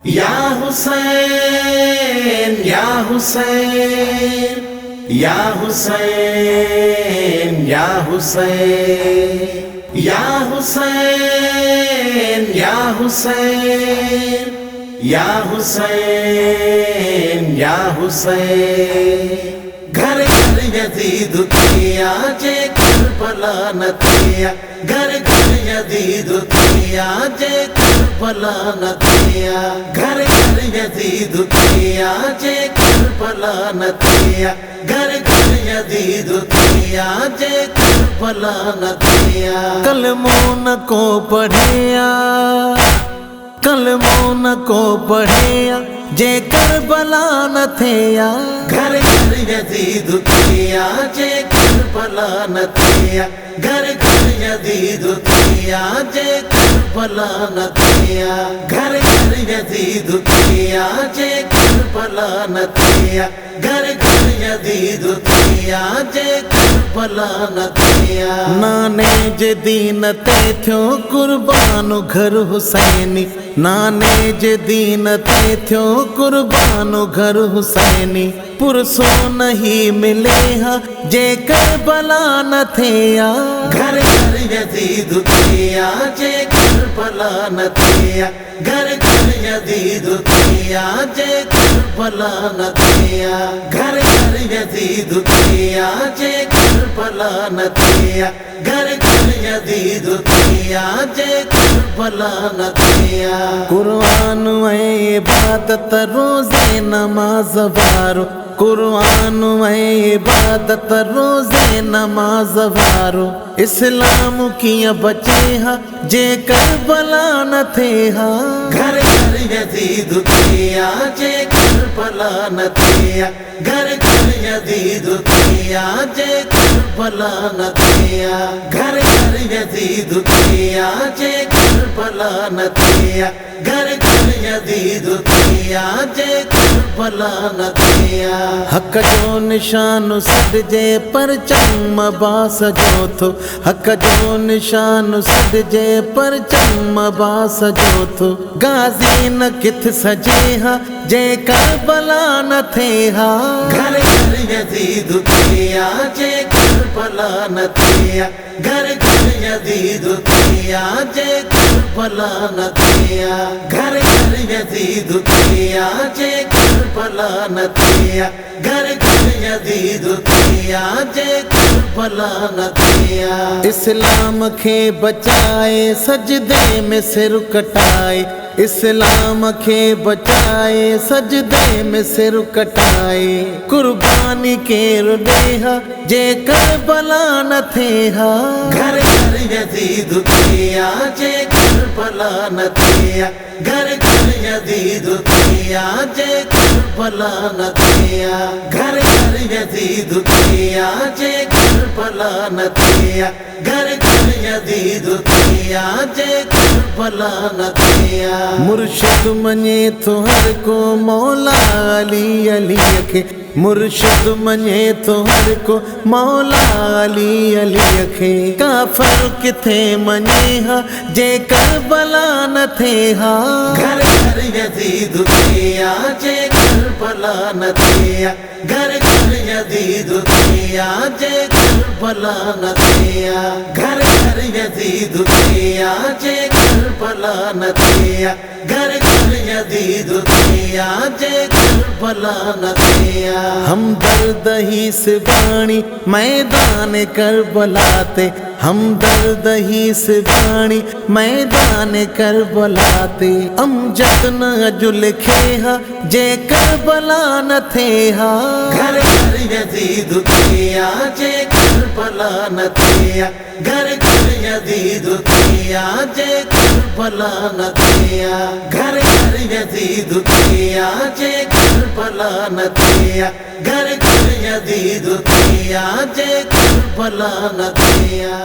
یا حسین یا حسین یا حسین یا حسین یا حسین یا حسین یا حسین یا حسین گھر گھر یزید تھیا جے کربلا نہ تھیا گھر گھر یزید تھیا جے کربلا نہ تھیا گھر گھر یزید تھیا جے کربلا نہ تھیا گھر گھر یزید تھیا جے کربلا نہ تھیا کلموں نہ کو پڑھیا کلموں نہ کو پڑھیا جے کربلا نہ تھیا گھر گھر یزید تھیا جے کربلا نہ تھیا گھر گھر یزید تھیا جے کربلا نہ تھیا گھر گھر یزید تھیا جے کربلا نہ تھیا گھر گھر یزید تھیا جے کربلا نہ تھیا نانے جے دین تے تھیو قربان گھر حسینی نانے جے دین تے تھیو قربان گھر حسینی پرسو نہیں ملے ہاں جے کربلا نہ تھیا گھر گھر یزید تھیا جے کربلا نہ تھیا گھر گھر یزید تھیا جے کربلا نہ تھیا گھر گھر یزید تھیا جے کربلا نہ تھیا گھر گھر یزید تھیا جے کربلا نہ تھیا قرآن اے عبادت روزے نماز وارو قرآن اے عبادت روزے نماز وارو اسلام کیا بچے ہاں جے کربلا نہ تھے ہاں گھر گھر یزید تھیا جے کربلا نہ تھیا گھر گھر یزید تھیا جے کربلا نہ تھیا گھر گھر یزید تھیا جے کربلا نہ تھیا گھر گھر یزید تھیا جے کربلا نہ تھیا حق جو نشان سڈ جے پرچم باس جو تھو حق جو نشان سڈ جے پرچم باس جو تھو غازی نہ کت سجے ہاں جے کربلا نہ تھے ہاں گھر گھر یزید تھیا جے کربلا نہ تھیا گھر گھر یزید تھیا جے کربلا نہ تھیا گھر گھر یزید تھیا جے کربلا نہ تھیا گھر گھر یزید تھیا جے کربلا نہ تھیا اسلام کے بچائے سجدے میں سر کٹائے اسلام کے بچائے سجدے میں سر کٹائے قربانی کے رڈیہا جے کربلا نہ تھے ہاں گھر گھر یزید تھیا جے کربلا نہ تھیا گھر گھر یزید تھیا جے کربلا نہ تھیا گھر گھر یزید تھیا جے کربلا نہ تھیا گھر گھر یزید تھیا جے کربلا نہ تھیا مرشد منے تو ہر کو مولا علی علی کے مرشد منے تو ہر کو مولا علی علی کے کافر کتھے منے ہاں جے کربلا نہ تھے ہاں گھر گھر یزید تھیا جے کربلا نہ تھیا گھر گھر یزید تھیا جے کربلا نہ تھیا گھر گھر یزید تھیا جے کربلا نہ تھیا گھر گھر یزید تھیا جے کربلا نہ تھیا ہم درد ہی سے بانی میدان کربلا تے ہم درد ہی سے بانی میدان کربلا تے امجد نہ جو لکھے ہاں جے کربلا نہ تھے ہاں گھر گھر یزید تھیا جے کربلا نہ تھیا گھر گھر یزید تھیا جے کربلا نہ تھیا گھر گھر یزید تھیا جے کربلا نہ تھیا گھر گھر یزید تھیا جے کربلا نہ تھیا